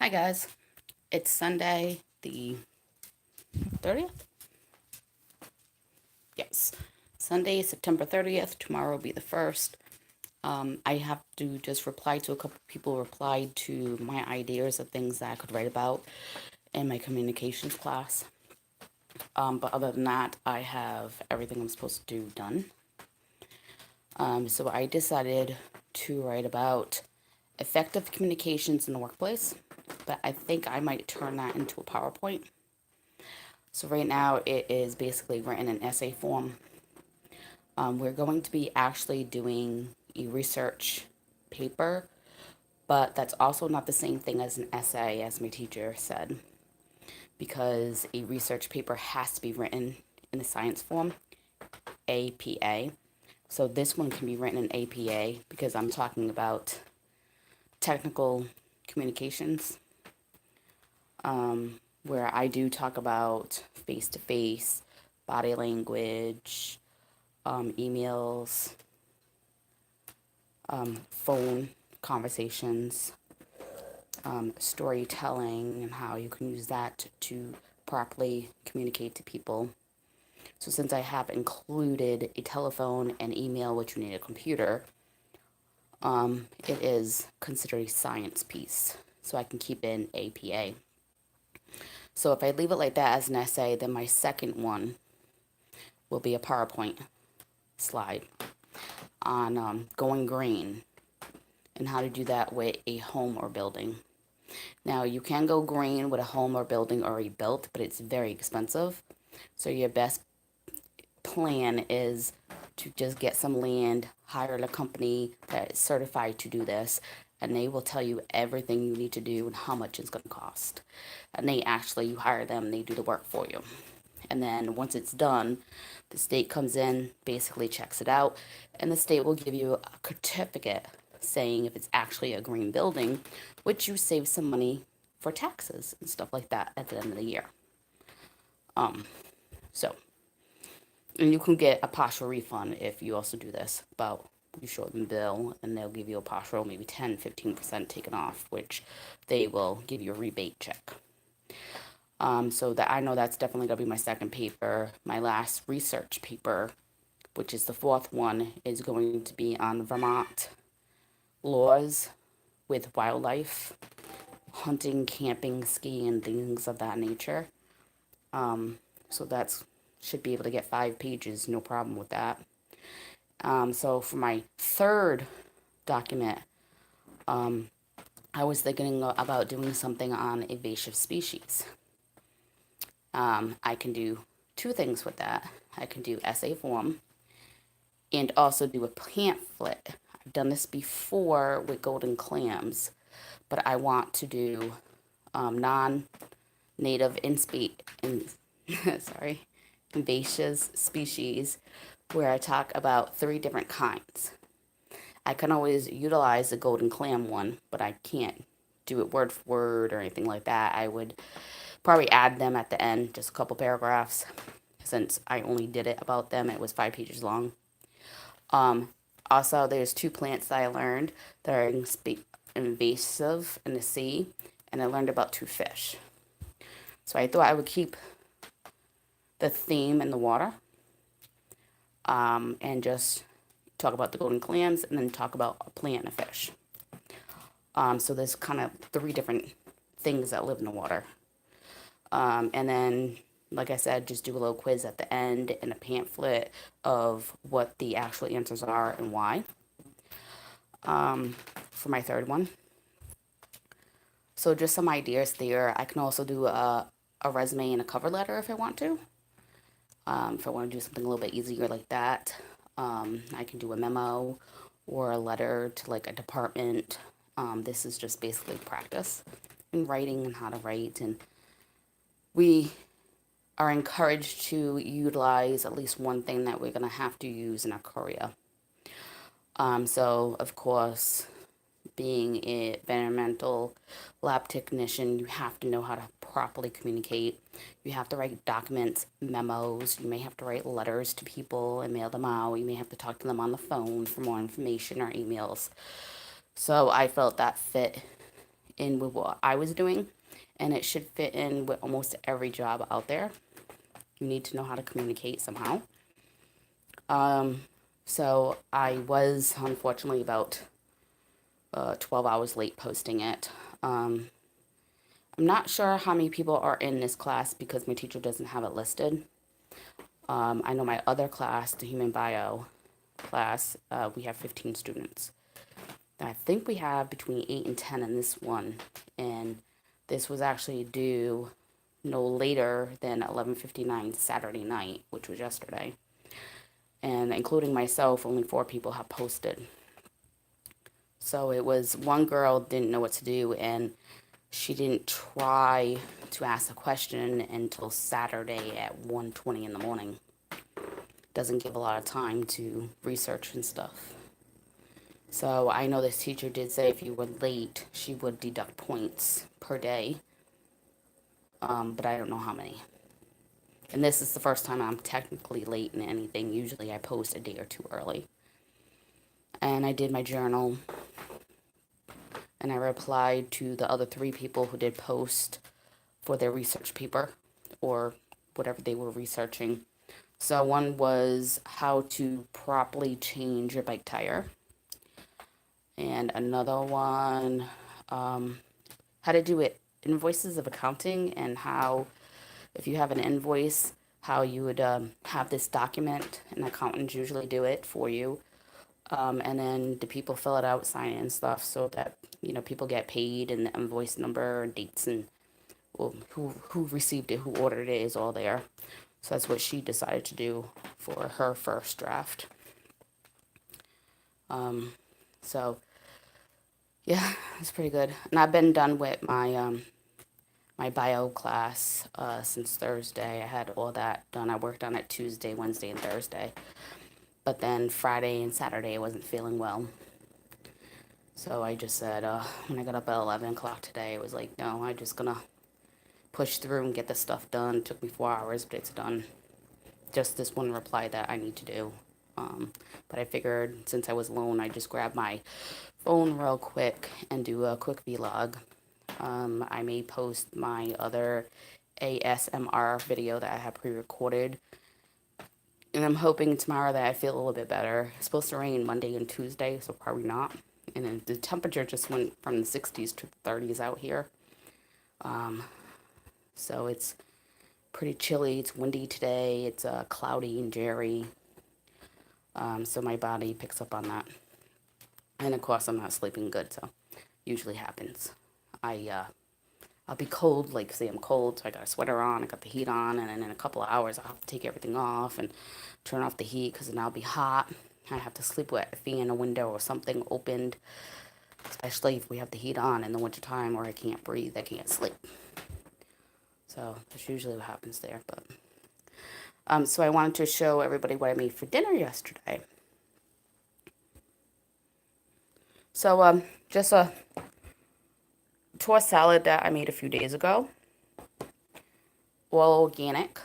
Hi guys, it's Sunday the 30th? Yes, Sunday, September 30th. Tomorrow will be the 1st. I have to just reply to a couple people replied to my ideas of things that I could write about in my communications class. But other than that, I have everything I'm supposed to do done. So I decided to write about effective communications in the workplace, but I think I might turn that into a PowerPoint. So right now it is basically written in essay form. We're going to be actually doing a research paper, but that's also not the same thing as an essay, as my teacher said, because a research paper has to be written in the science form, APA. So this one can be written in APA because I'm talking about technical communications, where I do talk about face to face, body language, emails, phone conversations, storytelling, and how you can use that to properly communicate to people. So, since I have included a telephone and email, which you need a computer, it is considered a science piece. So, I can keep in APA. So, if I leave it like that as an essay, then my second one will be a PowerPoint slide on going green and how to do that with a home or building. Now, you can go green with a home or building already built, but it's very expensive. So, your best plan is to just get some land, hire a company that is certified to do this, and they will tell you everything you need to do and how much it's going to cost. And you hire them, they do the work for you. And then once it's done, the state comes in, basically checks it out, and the state will give you a certificate saying if it's actually a green building, which you save some money for taxes and stuff like that at the end of the year. So, and you can get a partial refund if you also do this, but you show them the bill and they'll give you a partial, maybe 10-15% taken off, which they will give you a rebate check. So that I know that's definitely gonna be my second paper. My last research paper, which is the fourth one, is going to be on Vermont laws with wildlife, hunting, camping, skiing, things of that nature. So that's should be able to get 5 pages, no problem with that. So for my third document, I was thinking about doing something on invasive species. I can do two things with that. I can do essay form and also do a pamphlet. I've done this before with golden clams, but I want to do non-native sorry, invasive species, where I talk about 3 different kinds. I can always utilize the golden clam one, but I can't do it word for word or anything like that. I would probably add them at the end, just a couple paragraphs, since I only did it about them. It was 5 pages long. Also, there's 2 plants that I learned that are invasive in the sea, and I learned about 2 fish. So I thought I would keep the theme in the water, and just talk about the golden clams and then talk about a plant and a fish. So there's kind of 3 different things that live in the water. And then, like I said, just do a little quiz at the end and a pamphlet of what the actual answers are and why, for my third one. So just some ideas there. I can also do a resume and a cover letter if I want to. If I want to do something a little bit easier like that, I can do a memo or a letter to like a department. This is just basically practice in writing and how to write. And we are encouraged to utilize at least one thing that we're going to have to use in our career. So, of course, being a environmental lab technician, you have to know how to properly communicate. You have to write documents, memos. You may have to write letters to people and mail them out. You may have to talk to them on the phone for more information or emails. So I felt that fit in with what I was doing, and it should fit in with almost every job out there. You need to know how to communicate somehow. So I was unfortunately about 12 hours late posting it. I'm not sure how many people are in this class because my teacher doesn't have it listed. I know my other class, the human bio class, we have 15 students. I think we have between 8 and 10 in this one, and this was actually due no later than 11:59 Saturday night, which was yesterday. And including myself, only 4 people have posted. So it was one girl didn't know what to do, and she didn't try to ask a question until Saturday at 1:20 in the morning. Doesn't give a lot of time to research and stuff. So I know this teacher did say if you were late, she would deduct points per day, but I don't know how many. And this is the first time I'm technically late in anything. Usually I post a day or two early. And I did my journal, and I replied to the other 3 people who did post for their research paper or whatever they were researching. So one was how to properly change your bike tire. And another one, how to do it, invoices of accounting, and how, if you have an invoice, how you would have this document, and accountants usually do it for you. And then the people fill it out, sign it and stuff so that, people get paid and the invoice number, dates, and well, who received it, who ordered it is all there. So that's what she decided to do for her first draft. So yeah, it's pretty good. And I've been done with my bio class since Thursday. I had all that done. I worked on it Tuesday, Wednesday, and Thursday. But then Friday and Saturday I wasn't feeling well. So I just said, when I got up at 11 o'clock today, it was like, no, I'm just gonna push through and get this stuff done. It took me 4 hours, but it's done. Just this one reply that I need to do. But I figured since I was alone, I just grab my phone real quick and do a quick vlog. I may post my other ASMR video that I have pre-recorded. And I'm hoping tomorrow that I feel a little bit better. It's supposed to rain Monday and Tuesday, so probably not. And then the temperature just went from the 60s to 30s out here. So it's pretty chilly. It's windy today. It's cloudy and dreary. So my body picks up on that. And of course, I'm not sleeping good, so usually happens. I'll be cold, like say I'm cold, so I got a sweater on, I got the heat on, and then in a couple of hours I'll have to take everything off and turn off the heat because then I'll be hot. I have to sleep with a fan, a window, or something opened, especially if we have the heat on in the wintertime where I can't breathe, I can't sleep. So that's usually what happens there. But so I wanted to show everybody what I made for dinner yesterday. So just a tossed salad that I made a few days ago, all organic.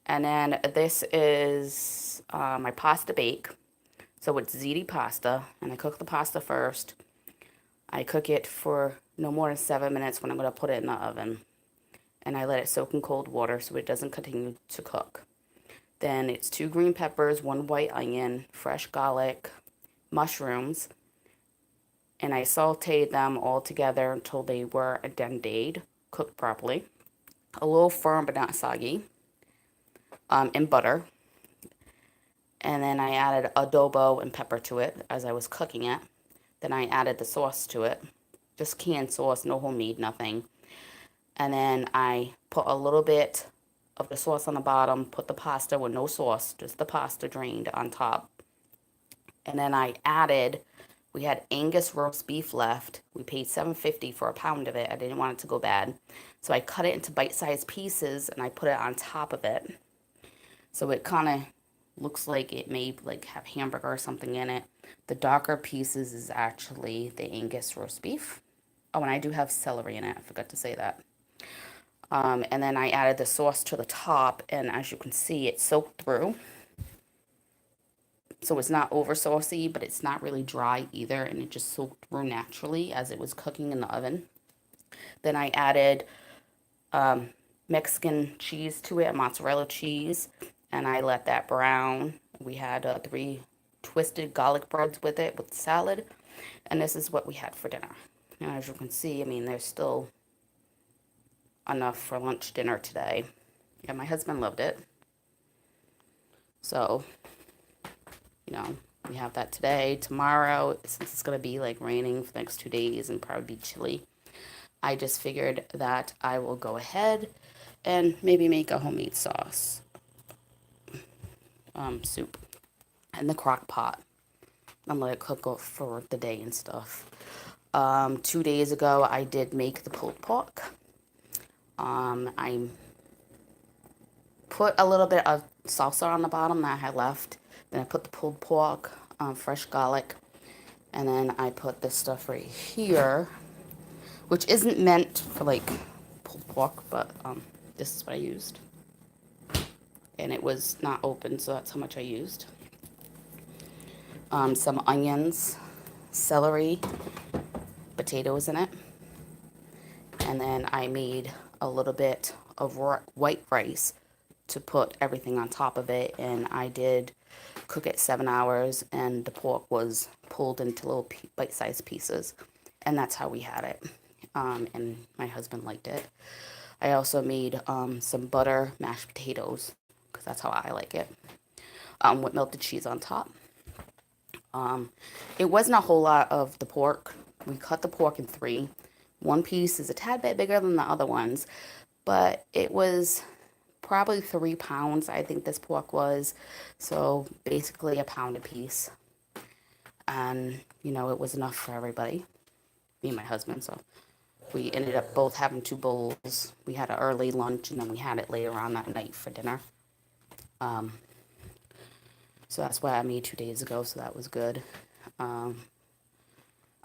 And then this is my pasta bake. So it's ziti pasta, and I cook the pasta first. I cook it for no more than 7 minutes when I'm going to put it in the oven. And I let it soak in cold water so it doesn't continue to cook. Then it's 2 green peppers, 1 white onion, fresh garlic, mushrooms, and I sauteed them all together until they were al dente, cooked properly, a little firm but not soggy, in butter. And then I added adobo and pepper to it as I was cooking it. Then I added the sauce to it, just canned sauce, no homemade, nothing. And then I put a little bit of the sauce on the bottom, put the pasta with no sauce, just the pasta drained on top. And then I added, we had Angus roast beef left. We paid $7.50 for a pound of it. I didn't want it to go bad. So I cut it into bite-sized pieces and I put it on top of it. So it kind of looks like it may like have hamburger or something in it. The darker pieces is actually the Angus roast beef. Oh, and I do have celery in it. I forgot to say that. And then I added the sauce to the top, and as you can see, it soaked through. So it's not over saucy, but it's not really dry either, and it just soaked through naturally as it was cooking in the oven. Then I added Mexican cheese to it, mozzarella cheese, and I let that brown. We had 3 twisted garlic breads with it with salad, and this is what we had for dinner. And as you can see, I mean, there's still enough for lunch dinner today. Yeah, my husband loved it. So, we have that today. Tomorrow, since it's going to be like raining for the next 2 days and probably be chilly, I just figured that I will go ahead and maybe make a homemade sauce soup in the crock pot and let it cook for the day and stuff. 2 days ago, I did make the pulled pork. I put a little bit of salsa on the bottom that I had left. Then I put the pulled pork, fresh garlic, and then I put this stuff right here, which isn't meant for like pulled pork, but this is what I used. And it was not open, so that's how much I used. Some onions, celery, potatoes in it. And then I made a little bit of white rice to put everything on top of it. And I did cook it 7 hours, and the pork was pulled into little bite-sized pieces. And that's how we had it. And my husband liked it. I also made some butter mashed potatoes, because that's how I like it, with melted cheese on top. It wasn't a whole lot of the pork. We cut the pork in 3. One piece is a tad bit bigger than the other ones, but it was probably 3 pounds, I think this pork was. So basically a pound a piece. And, it was enough for everybody, me and my husband. So we ended up both having 2 bowls. We had an early lunch, and then we had it later on that night for dinner. So that's what I made 2 days ago, so that was good.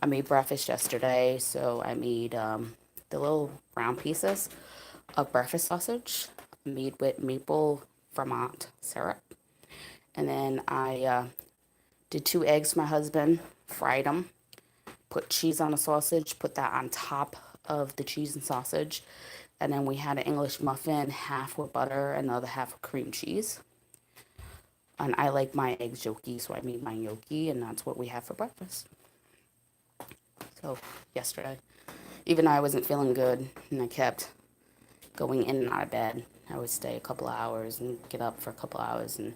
I made breakfast yesterday, so I made the little round pieces of breakfast sausage made with maple Vermont syrup. And then I did 2 eggs for my husband, fried them, put cheese on the sausage, put that on top of the cheese and sausage. And then we had an English muffin, half with butter and the other half with cream cheese. And I like my eggs yolky, so I made mine yolky, and that's what we had for breakfast. So, yesterday, even though I wasn't feeling good, and I kept going in and out of bed, I would stay a couple of hours and get up for a couple of hours and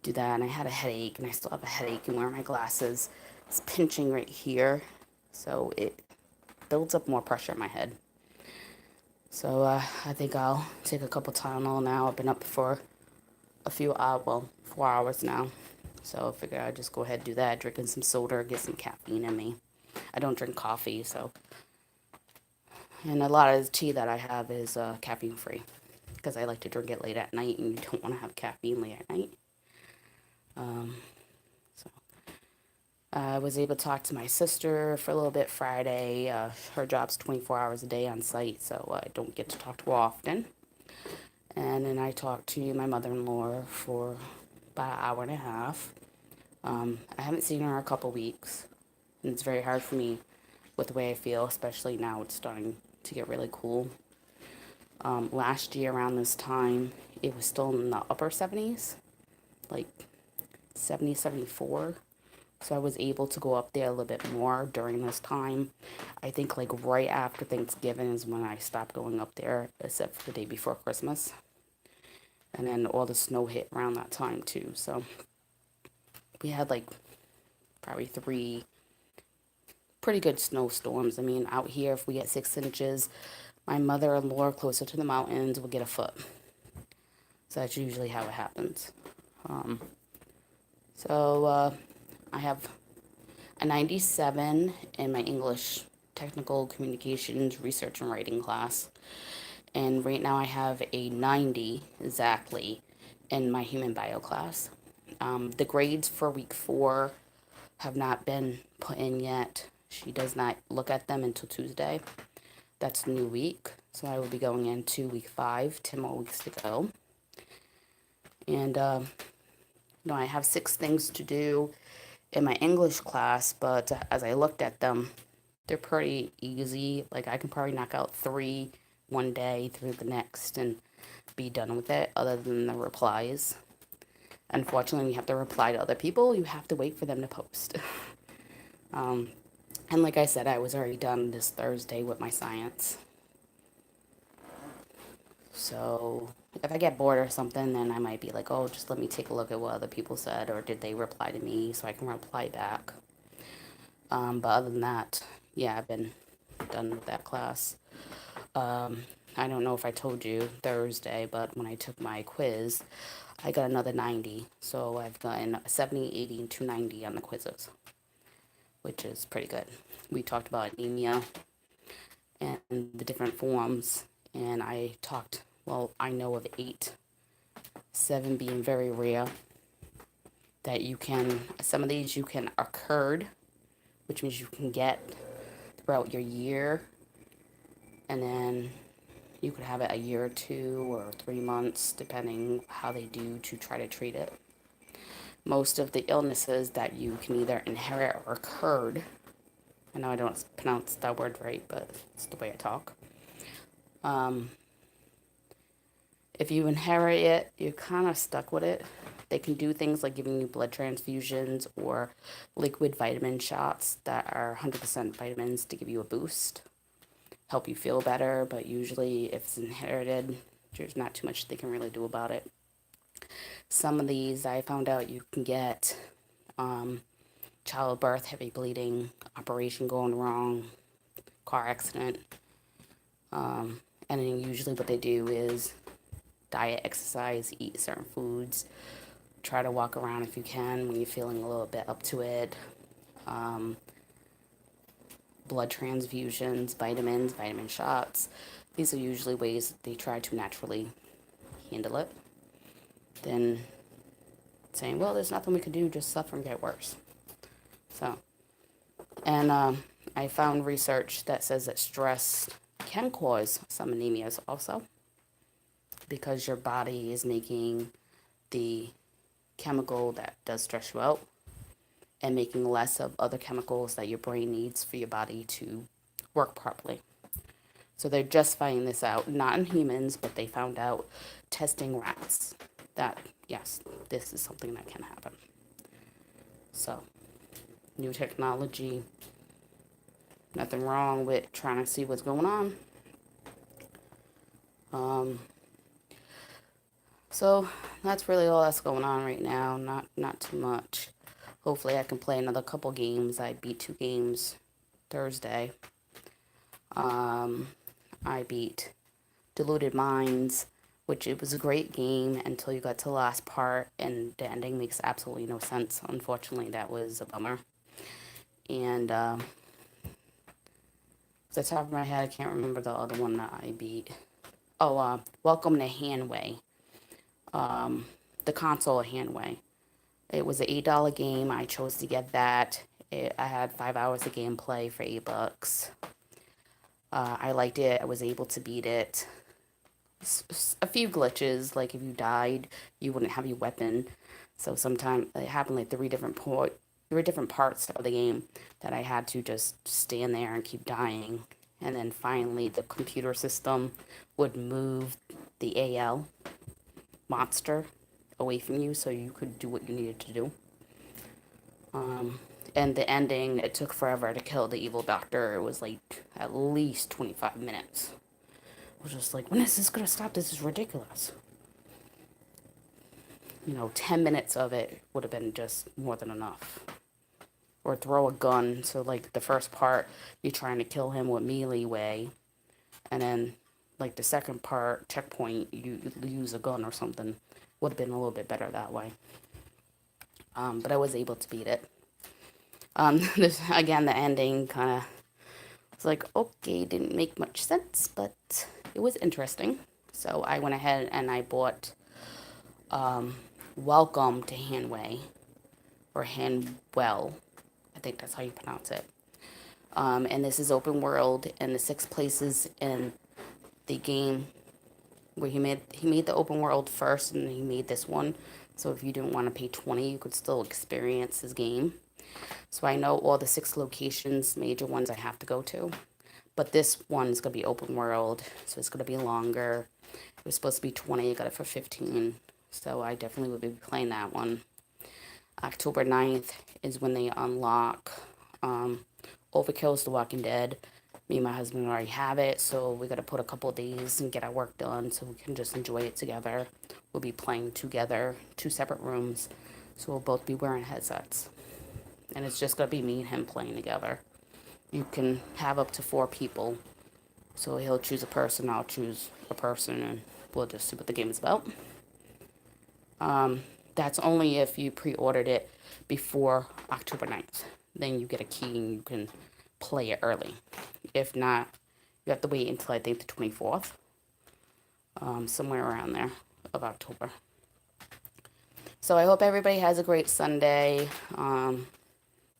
do that. And I had a headache, and I still have a headache, and wearing my glasses, it's pinching right here, so it builds up more pressure in my head. So, I think I'll take a couple Tylenol now. I've been up for a few hours, well, 4 hours now. So I figure I'd just go ahead and do that, drinking some soda, get some caffeine in me. I don't drink coffee, so. And a lot of the tea that I have is caffeine free, because I like to drink it late at night, and you don't want to have caffeine late at night. So I was able to talk to my sister for a little bit Friday. Her job's 24 hours a day on site, so I don't get to talk to her often. And then I talked to my mother-in-law for about an hour and a half. I haven't seen her in a couple weeks, and it's very hard for me with the way I feel, especially now it's starting to get really cool. Last year around this time, it was still in the upper 70s, like 70, 74. So I was able to go up there a little bit more during this time. I think like right after Thanksgiving is when I stopped going up there, except for the day before Christmas. And then all the snow hit around that time too. So we had like probably 3 pretty good snowstorms. I mean, out here, if we get 6 inches, my mother-in-law closer to the mountains will get a foot. So that's usually how it happens. I have a 97 in my English technical communications research and writing class. And right now I have a 90 exactly in my human bio class. The grades for week 4 have not been put in yet. She does not look at them until Tuesday. That's a new week. So I will be going into week 5, 10 more weeks to go. And I have 6 things to do in my English class, but as I looked at them, they're pretty easy. Like I can probably knock out 3 one day through the next and be done with it, other than the replies. Unfortunately, when you have to reply to other people, you have to wait for them to post. um, and like I said, I was already done this Thursday with my science. So if I get bored or something, then I might be like, oh, just let me take a look at what other people said, or did they reply to me so I can reply back. But other than that, yeah, I've been done with that class. Um, I don't know if I told you Thursday, but when I took my quiz, I got another 90. So I've gotten 70, 80, and 290 on the quizzes, which is pretty good. We talked about anemia and the different forms, and I know of 8, 7 being very rare, that some of these you can occurred, which means you can get throughout your year, and then you could have it a year or 2 or 3 months, depending how they do to try to treat it. Most of the illnesses that you can either inherit or occurred, I know I don't pronounce that word right, but it's the way I talk. If you inherit it, you're kind of stuck with it. They can do things like giving you blood transfusions or liquid vitamin shots that are 100% vitamins to give you a boost, help you feel better, but usually if it's inherited, there's not too much they can really do about it. Some of these I found out you can get childbirth, heavy bleeding, operation going wrong, car accident. And then usually what they do is diet, exercise, eat certain foods, try to walk around if you can when you're feeling a little bit up to it. Blood transfusions, vitamins, vitamin shots. These are usually ways that they try to naturally handle it. Then saying, well, there's nothing we can do, just suffer and get worse. So, and I found research that says that stress can cause some anemias also, because your body is making the chemical that does stress you out and making less of other chemicals that your brain needs for your body to work properly. So they're just finding this out, not in humans, but they found out testing rats that, yes, this is something that can happen. So, new technology, nothing wrong with trying to see what's going on. So that's really all that's going on right now. Not too much. Hopefully I can play another couple games. I beat 2 games Thursday. I beat Diluted Minds, which it was a great game until you got to the last part, and the ending makes absolutely no sense. Unfortunately, that was a bummer. And off the top of my head, I can't remember the other one that I beat. Oh, Welcome to Hanway. The console Hanway. It was an $8 game. I chose to get that. I had 5 hours of gameplay for $8. I liked it. I was able to beat it. A few glitches, like if you died, you wouldn't have your weapon. So sometimes it happened like 3 different parts of the game that I had to just stand there and keep dying. And then finally, the computer system would move the AL monster away from you so you could do what you needed to do. And the ending, it took forever to kill the evil doctor. It was like at least 25 minutes. I was just like, when is this gonna stop? This is ridiculous. 10 minutes of it would have been just more than enough. Or throw a gun. So, like, the first part, you're trying to kill him with melee way. And then, like, the second part, checkpoint, you use a gun or something. Would have been a little bit better that way. But I was able to beat it. Again, the ending kind of was like, okay, didn't make much sense, but it was interesting. So I went ahead and I bought Welcome to Hanway, or Hanwell. I think that's how you pronounce it. And this is open world, and the 6 places in the game where he made the open world first, and then he made this one. So if you didn't want to pay 20, you could still experience his game. So I know all the 6 locations, major ones I have to go to. But this one is going to be open world, so it's going to be longer. It was supposed to be 20, I got it for 15. So I definitely will be playing that one. October 9th is when they unlock Overkill's The Walking Dead. Me and my husband already have it, so we got to put a couple of days and get our work done so we can just enjoy it together. We'll be playing together, 2 separate rooms, so we'll both be wearing headsets. And it's just going to be me and him playing together. You can have up to 4 people, so he'll choose a person, I'll choose a person, and we'll just see what the game is about. That's only if you pre-ordered it before October 9th. Then you get a key and you can play it early. If not, you have to wait until I think the 24th, somewhere around there of October. So I hope everybody has a great Sunday.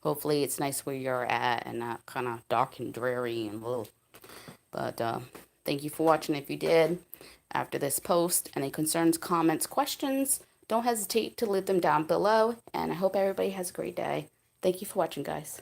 Hopefully it's nice where you're at and not kind of dark and dreary and little. But thank you for watching if you did. After this post, any concerns, comments, questions, don't hesitate to leave them down below. And I hope everybody has a great day. Thank you for watching, guys.